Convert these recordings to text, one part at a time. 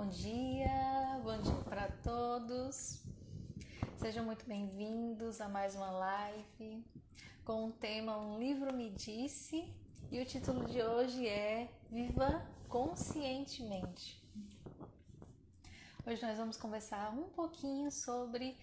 bom dia para todos. Sejam muito bem-vindos a mais uma live com o tema Um Livro Me Disse, e o título de hoje é Viva Conscientemente. Hoje nós vamos conversar um pouquinho sobre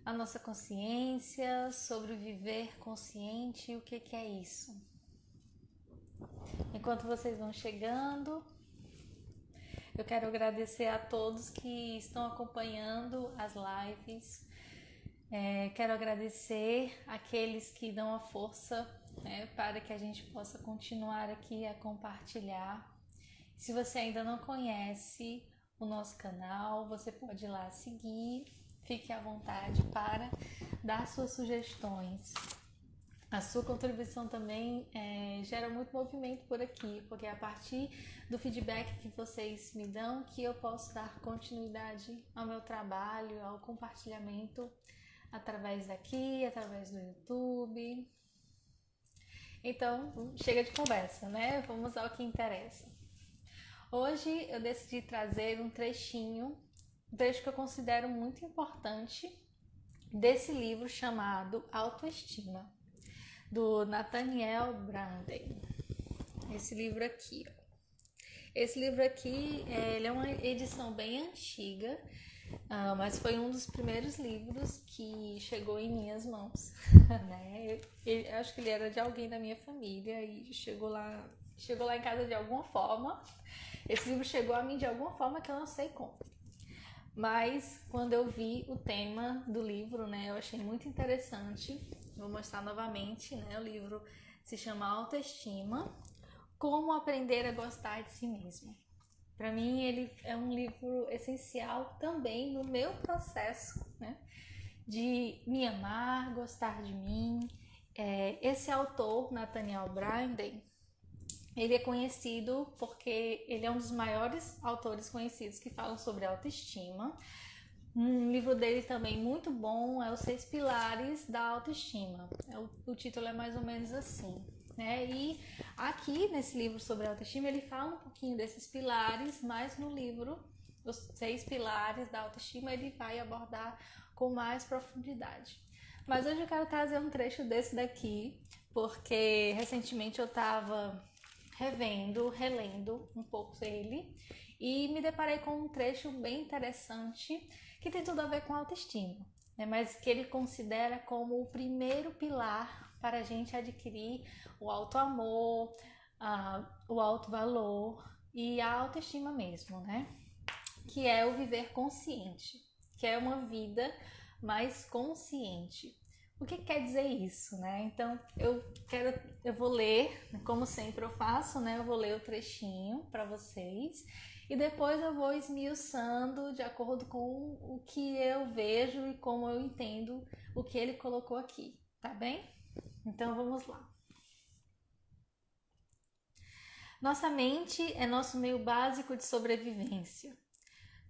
a nossa consciência, sobre o viver consciente e o que é isso. Enquanto vocês vão chegando, eu quero agradecer a todos que estão acompanhando as lives. Quero agradecer aqueles que dão a força, para que a gente possa continuar aqui a compartilhar. Se você ainda não conhece o nosso canal, você pode ir lá seguir. Fique à vontade para dar suas sugestões. A sua contribuição também gera muito movimento por aqui, porque é a partir do feedback que vocês me dão que eu posso dar continuidade ao meu trabalho, ao compartilhamento através daqui, através do YouTube. Então, chega de conversa, né? Vamos ao que interessa. Hoje eu decidi trazer um trecho que eu considero muito importante desse livro chamado Autoestima, do Nathaniel Branden. Esse livro aqui, ele é uma edição bem antiga, mas foi um dos primeiros livros que chegou em minhas mãos, né? Eu acho que ele era de alguém da minha família e chegou lá em casa de alguma forma. Esse livro chegou a mim de alguma forma que eu não sei como. Mas quando eu vi o tema do livro, eu achei muito interessante. Vou mostrar novamente, o livro se chama Autoestima, Como Aprender a Gostar de Si Mesmo. Para mim, ele é um livro essencial também no meu processo, de me amar, gostar de mim. Esse autor, Nathaniel Branden, ele é conhecido porque ele é um dos maiores autores conhecidos que falam sobre autoestima. Um livro dele também muito bom é Os 6 Pilares da Autoestima. O título é mais ou menos assim, E aqui nesse livro sobre autoestima ele fala um pouquinho desses pilares, mas no livro Os 6 Pilares da Autoestima ele vai abordar com mais profundidade. Mas hoje eu quero trazer um trecho desse daqui, porque recentemente eu estava relendo um pouco ele e me deparei com um trecho bem interessante que tem tudo a ver com autoestima, mas que ele considera como o primeiro pilar para a gente adquirir o autoamor, o autovalor e a autoestima mesmo, que é o viver consciente, que é uma vida mais consciente. O que quer dizer isso, Então, eu vou ler, como sempre eu faço, eu vou ler o trechinho para vocês e depois eu vou esmiuçando de acordo com o que eu vejo e como eu entendo o que ele colocou aqui, tá bem? Então, vamos lá. Nossa mente é nosso meio básico de sobrevivência.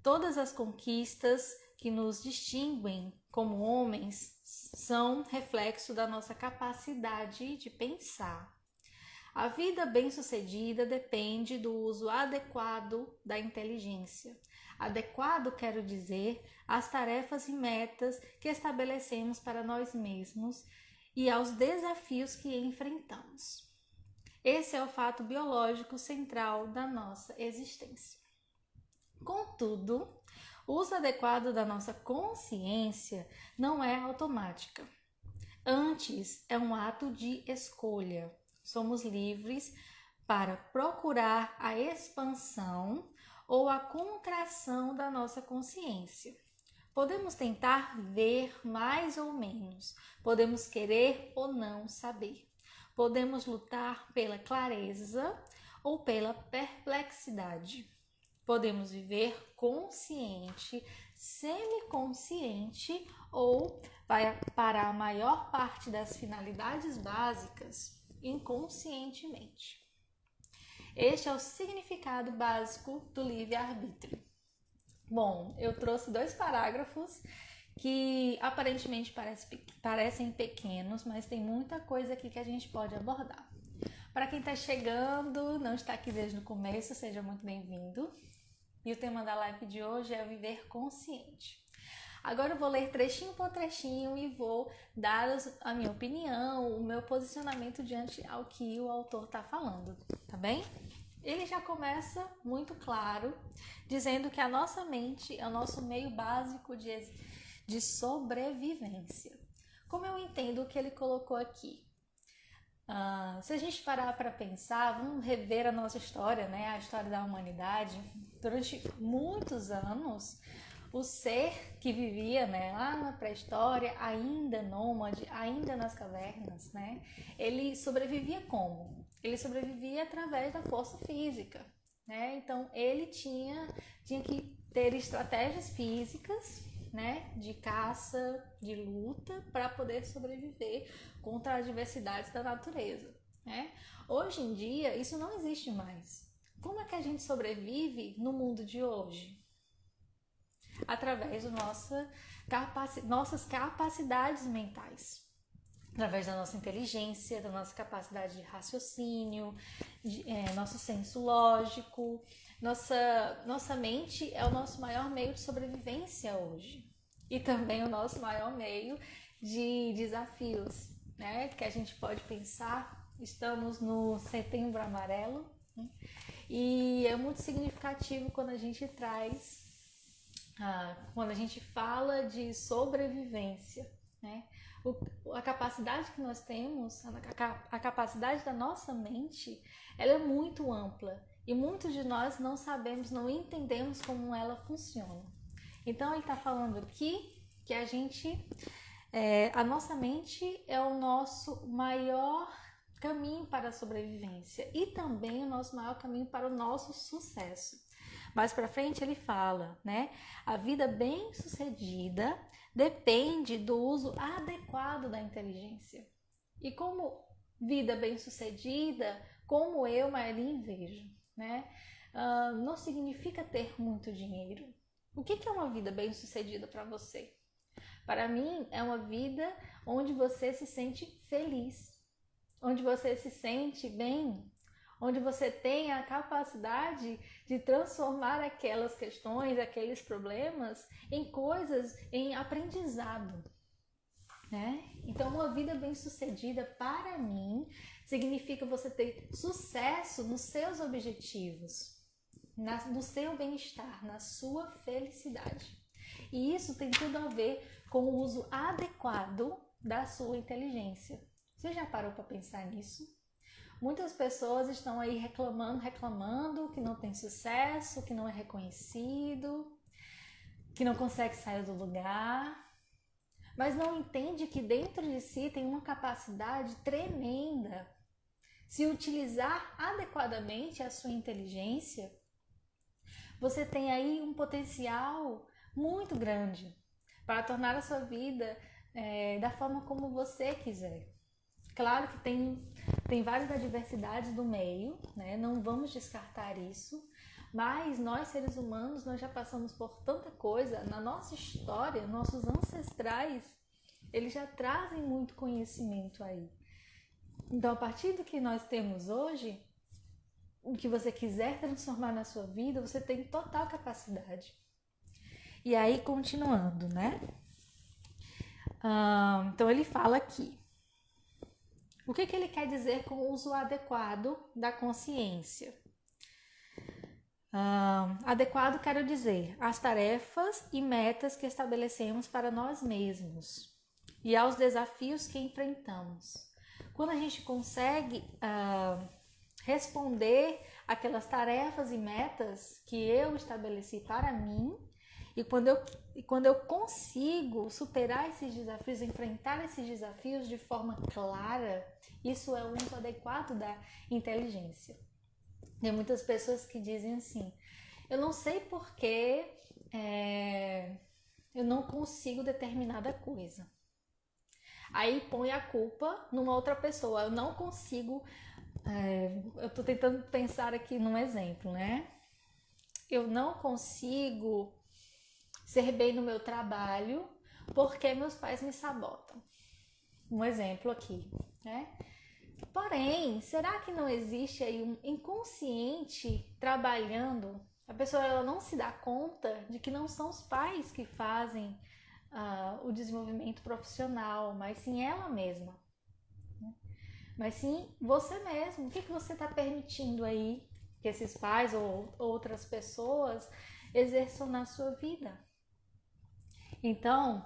Todas as conquistas que nos distinguem como homens são reflexo da nossa capacidade de pensar. A vida bem-sucedida depende do uso adequado da inteligência. Adequado, quero dizer, às tarefas e metas que estabelecemos para nós mesmos e aos desafios que enfrentamos. Esse é o fato biológico central da nossa existência. Contudo, o uso adequado da nossa consciência não é automática. Antes, é um ato de escolha. Somos livres para procurar a expansão ou a contração da nossa consciência. Podemos tentar ver mais ou menos. Podemos querer ou não saber. Podemos lutar pela clareza ou pela perplexidade. Podemos viver consciente, semiconsciente ou, para a maior parte das finalidades básicas, inconscientemente. Este é o significado básico do livre-arbítrio. Bom, eu trouxe 2 parágrafos que aparentemente parecem pequenos, mas tem muita coisa aqui que a gente pode abordar. Para quem está chegando, não está aqui desde o começo, seja muito bem-vindo. E o tema da live de hoje é viver consciente. Agora eu vou ler trechinho por trechinho e vou dar a minha opinião, o meu posicionamento diante ao que o autor está falando, tá bem? Ele já começa muito claro, dizendo que a nossa mente é o nosso meio básico de sobrevivência. Como eu entendo o que ele colocou aqui? Se a gente parar para pensar, vamos rever a nossa história, né? A história da humanidade. Durante muitos anos, o ser que vivia, né, lá na pré-história, ainda nômade, ainda nas cavernas, né, ele sobrevivia como? Ele sobrevivia através da força física, né? Então ele tinha que ter estratégias físicas, né, de caça, de luta, para poder sobreviver contra as adversidades da natureza, né? Hoje em dia isso não existe mais. Como é que a gente sobrevive no mundo de hoje? Através das nossas capacidades mentais, através da nossa inteligência, da nossa capacidade de raciocínio, nosso senso lógico. Nossa mente é o nosso maior meio de sobrevivência hoje e também o nosso maior meio de desafios, né? Que a gente pode pensar, estamos no Setembro Amarelo, né? E é muito significativo quando a gente quando a gente fala de sobrevivência, né? A capacidade que nós temos, a capacidade da nossa mente, ela é muito ampla e muitos de nós não sabemos, não entendemos como ela funciona. Então ele está falando aqui que a nossa mente é o nosso maior caminho para a sobrevivência e também o nosso maior caminho para o nosso sucesso. Mais para frente ele fala, né? A vida bem-sucedida depende do uso adequado da inteligência. E como vida bem-sucedida, como eu, Maylin, vejo, né? Não significa ter muito dinheiro. O que é uma vida bem-sucedida para você? Para mim, é uma vida onde você se sente feliz, onde você se sente bem, onde você tem a capacidade de transformar aquelas questões, aqueles problemas em coisas, em aprendizado, né? Então, uma vida bem-sucedida, para mim, significa você ter sucesso nos seus objetivos, no seu bem-estar, na sua felicidade. E isso tem tudo a ver com o uso adequado da sua inteligência. Você já parou para pensar nisso? Muitas pessoas estão aí reclamando que não tem sucesso, que não é reconhecido, que não consegue sair do lugar, mas não entende que dentro de si tem uma capacidade tremenda. Se utilizar adequadamente a sua inteligência, você tem aí um potencial muito grande para tornar a sua vida da forma como você quiser. Claro que tem várias adversidades do meio, né? Não vamos descartar isso, mas nós seres humanos, nós já passamos por tanta coisa na nossa história, nossos ancestrais, eles já trazem muito conhecimento aí. Então, a partir do que nós temos hoje, o que você quiser transformar na sua vida, você tem total capacidade. E aí, continuando, né? Então, ele fala aqui. O que ele quer dizer com o uso adequado da consciência? Adequado, quero dizer, às tarefas e metas que estabelecemos para nós mesmos e aos desafios que enfrentamos. Quando a gente consegue responder aquelas tarefas e metas que eu estabeleci para mim, e quando eu consigo superar esses desafios, enfrentar esses desafios de forma clara, isso é o uso adequado da inteligência. Tem muitas pessoas que dizem assim, eu não sei por que eu não consigo determinada coisa. Aí põe a culpa numa outra pessoa, eu não consigo, eu estou tentando pensar aqui num exemplo, né? Eu não consigo ser bem no meu trabalho porque meus pais me sabotam. Um exemplo aqui, né? Porém, será que não existe aí um inconsciente trabalhando A pessoa ela não se dá conta de que não são os pais que fazem o desenvolvimento profissional, mas sim ela mesma. Né? Mas sim você mesmo. O que você está permitindo aí que esses pais ou outras pessoas exerçam na sua vida? Então,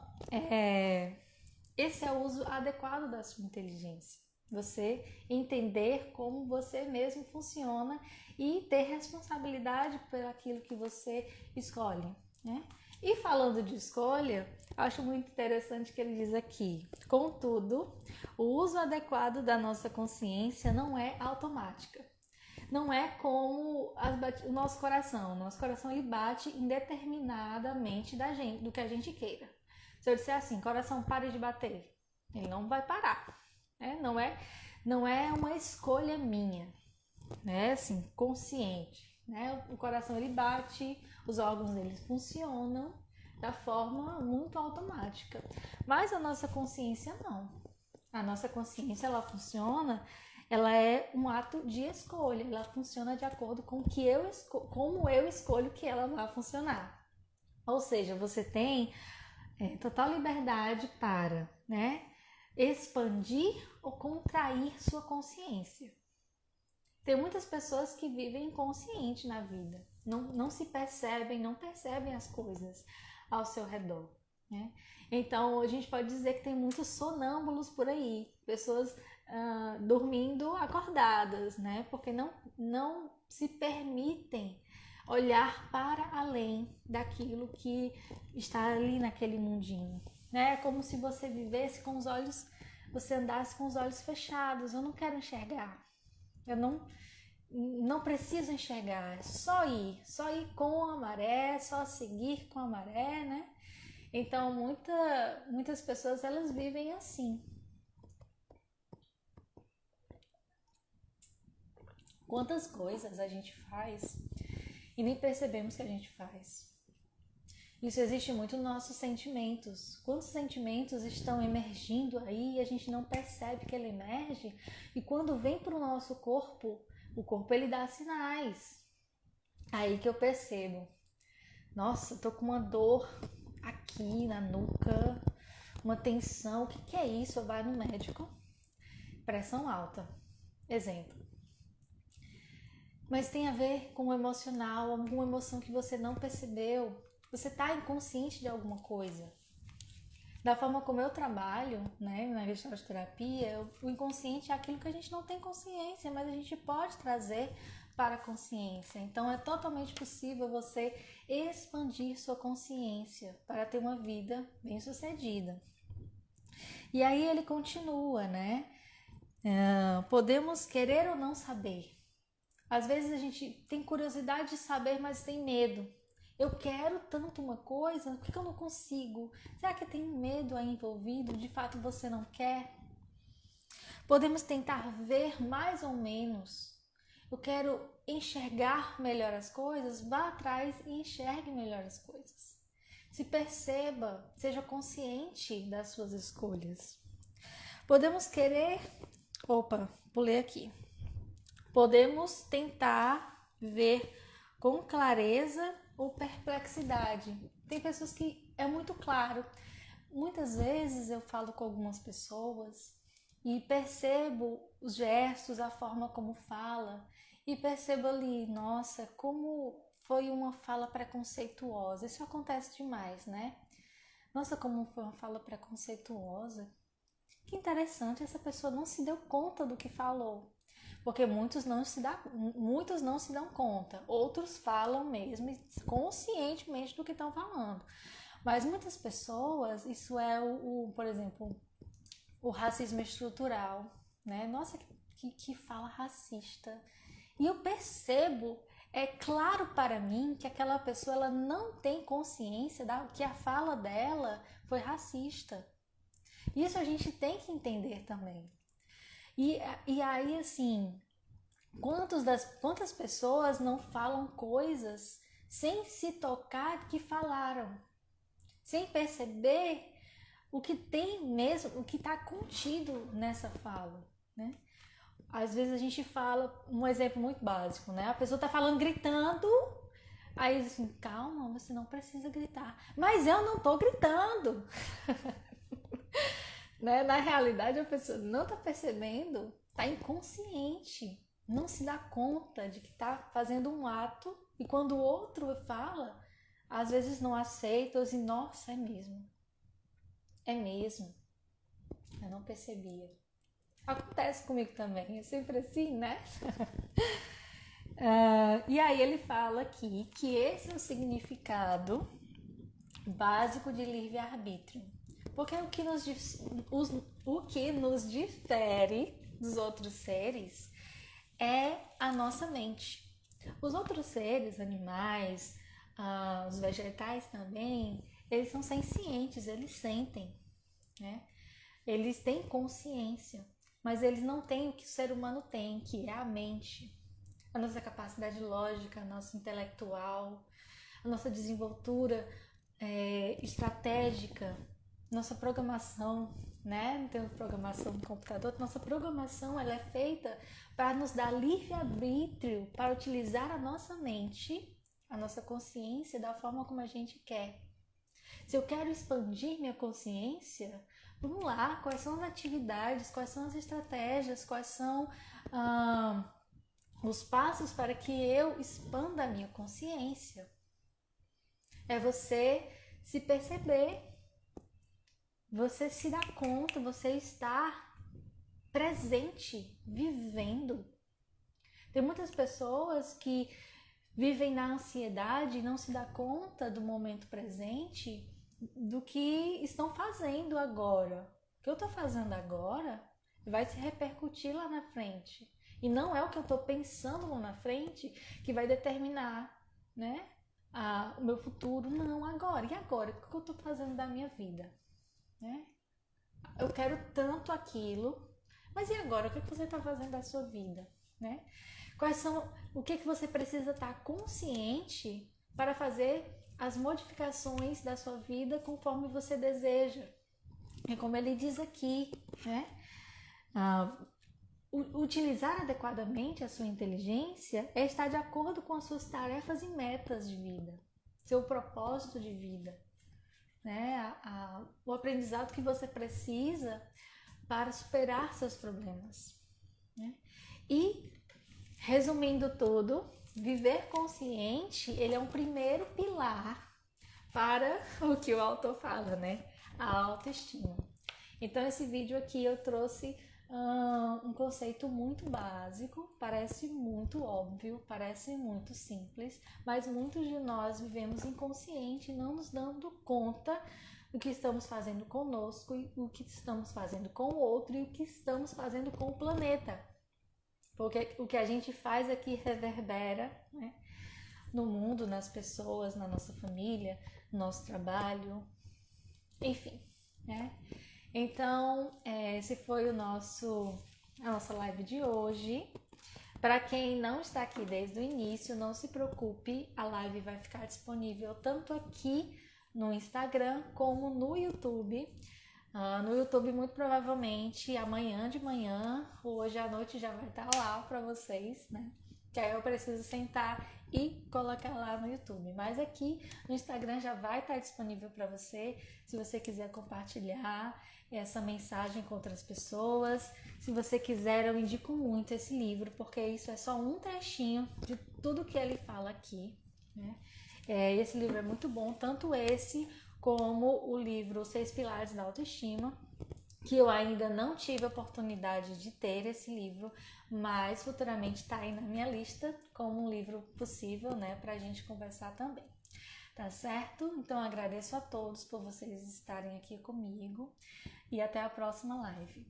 esse é o uso adequado da sua inteligência. Você entender como você mesmo funciona e ter responsabilidade por aquilo que você escolhe, né? E falando de escolha, acho muito interessante que ele diz aqui: contudo, o uso adequado da nossa consciência não é automática. Não é como o nosso coração. O nosso coração ele bate indeterminadamente do que a gente queira. Se eu disser assim, coração, pare de bater, ele não vai parar. Né? Não é uma escolha minha, né? Assim, consciente. Né? O coração ele bate, os órgãos eles funcionam da forma muito automática. Mas a nossa consciência não. A nossa consciência ela funciona, ela é um ato de escolha, ela funciona de acordo com como eu escolho que ela vai funcionar. Ou seja, você tem total liberdade para, né, expandir ou contrair sua consciência. Tem muitas pessoas que vivem inconsciente na vida, não se percebem, não percebem as coisas ao seu redor. Né? Então a gente pode dizer que tem muitos sonâmbulos por aí, pessoas dormindo acordadas, né? Porque não se permitem olhar para além daquilo que está ali naquele mundinho. Né? É como se você vivesse com os olhos, você andasse com os olhos fechados. Eu não quero enxergar. Eu não preciso enxergar. É só ir com a maré, só seguir com a maré, né? Então muitas pessoas elas vivem assim. Quantas coisas a gente faz e nem percebemos que a gente faz. Isso existe muito nos nossos sentimentos. Quantos sentimentos estão emergindo aí e a gente não percebe que ele emerge? E quando vem para o nosso corpo, o corpo ele dá sinais. Aí que eu percebo. Nossa, tô com uma dor aqui na nuca, uma tensão. O que é isso? Vai no médico. Pressão alta. Exemplo. Mas tem a ver com o emocional, alguma emoção que você não percebeu. Você está inconsciente de alguma coisa. Da forma como eu trabalho, né, na gestalterapia, o inconsciente é aquilo que a gente não tem consciência, mas a gente pode trazer para a consciência. Então é totalmente possível você expandir sua consciência para ter uma vida bem-sucedida. E aí ele continua, né? Podemos querer ou não saber. Às vezes a gente tem curiosidade de saber, mas tem medo. Eu quero tanto uma coisa, por que eu não consigo? Será que tem medo aí envolvido? De fato você não quer? Podemos tentar ver mais ou menos. Eu quero enxergar melhor as coisas, vá atrás e enxergue melhor as coisas. Se perceba, seja consciente das suas escolhas. Podemos querer... Opa, pulei aqui. Podemos tentar ver com clareza ou perplexidade. Tem pessoas que é muito claro. Muitas vezes eu falo com algumas pessoas e percebo os gestos, a forma como fala e percebo ali, nossa, como foi uma fala preconceituosa. Isso acontece demais, né? Nossa, como foi uma fala preconceituosa. Que interessante, essa pessoa não se deu conta do que falou. Porque muitos não se dão conta, outros falam mesmo conscientemente do que estão falando. Mas muitas pessoas, isso é por exemplo, o racismo estrutural, né? Nossa, que fala racista. E eu percebo, é claro para mim que aquela pessoa ela não tem consciência que a fala dela foi racista. Isso a gente tem que entender também. E aí, assim, quantas pessoas não falam coisas sem se tocar que falaram, sem perceber o que tem mesmo, o que está contido nessa fala, né? Às vezes a gente fala, um exemplo muito básico, né? A pessoa está falando gritando, Aí eles assim, calma, você não precisa gritar. Mas eu não tô gritando. Né? Na realidade, a pessoa não tá percebendo, tá inconsciente, não se dá conta de que tá fazendo um ato e quando o outro fala, às vezes não aceita, ou assim, nossa, é mesmo, eu não percebia. Acontece comigo também, é sempre assim, né? E aí ele fala aqui que esse é o significado básico de livre-arbítrio. Porque o que nos difere dos outros seres é a nossa mente. Os outros seres, animais, os vegetais também, eles são sencientes, eles sentem, né? Eles têm consciência, mas eles não têm o que o ser humano tem, que é a mente, a nossa capacidade lógica, a nossa intelectual, a nossa desenvoltura estratégica, nossa programação, né? Não temos programação no computador. Nossa programação ela é feita para nos dar livre-arbítrio, para utilizar a nossa mente, a nossa consciência da forma como a gente quer. Se eu quero expandir minha consciência, vamos lá, quais são as atividades, quais são as estratégias, quais são os passos para que eu expanda a minha consciência. É você se perceber, você se dar conta, você estar presente, vivendo. Tem muitas pessoas que vivem na ansiedade e não se dão conta do momento presente, do que estão fazendo agora. O que eu estou fazendo agora vai se repercutir lá na frente. E não é o que eu estou pensando lá na frente que vai determinar, né, o meu futuro, não, agora. E agora? O que eu estou fazendo da minha vida? Né? Eu quero tanto aquilo, mas e agora? O que você está fazendo da sua vida? Né? Quais são, o que você precisa estar consciente para fazer as modificações da sua vida conforme você deseja? É como ele diz aqui, né? Utilizar adequadamente a sua inteligência é estar de acordo com as suas tarefas e metas de vida, seu propósito de vida, né? O aprendizado que você precisa para superar seus problemas, né? E, resumindo tudo, viver consciente, ele é um primeiro pilar para o que o autor fala, né? A autoestima. Então, esse vídeo aqui eu trouxe um conceito muito básico, parece muito óbvio, parece muito simples, mas muitos de nós vivemos inconsciente, não nos dando conta do que estamos fazendo conosco, e o que estamos fazendo com o outro e o que estamos fazendo com o planeta. Porque o que a gente faz aqui reverbera, né, no mundo, nas pessoas, na nossa família, no nosso trabalho, enfim, né? Então, esse foi a nossa live de hoje. Para quem não está aqui desde o início, não se preocupe, a live vai ficar disponível tanto aqui no Instagram como no YouTube. No YouTube, muito provavelmente, amanhã de manhã ou hoje à noite já vai estar lá para vocês, né? Que aí eu preciso sentar e colocar lá no YouTube. Mas aqui no Instagram já vai estar disponível para você, se você quiser compartilhar essa mensagem com outras pessoas. Se você quiser, eu indico muito esse livro, porque isso é só um trechinho de tudo que ele fala aqui, né? Esse livro é muito bom, tanto esse como o livro Os 6 Pilares da Autoestima, que eu ainda não tive a oportunidade de ter esse livro, mas futuramente está aí na minha lista como um livro possível, né, para a gente conversar também. Tá certo? Então agradeço a todos por vocês estarem aqui comigo e até a próxima live.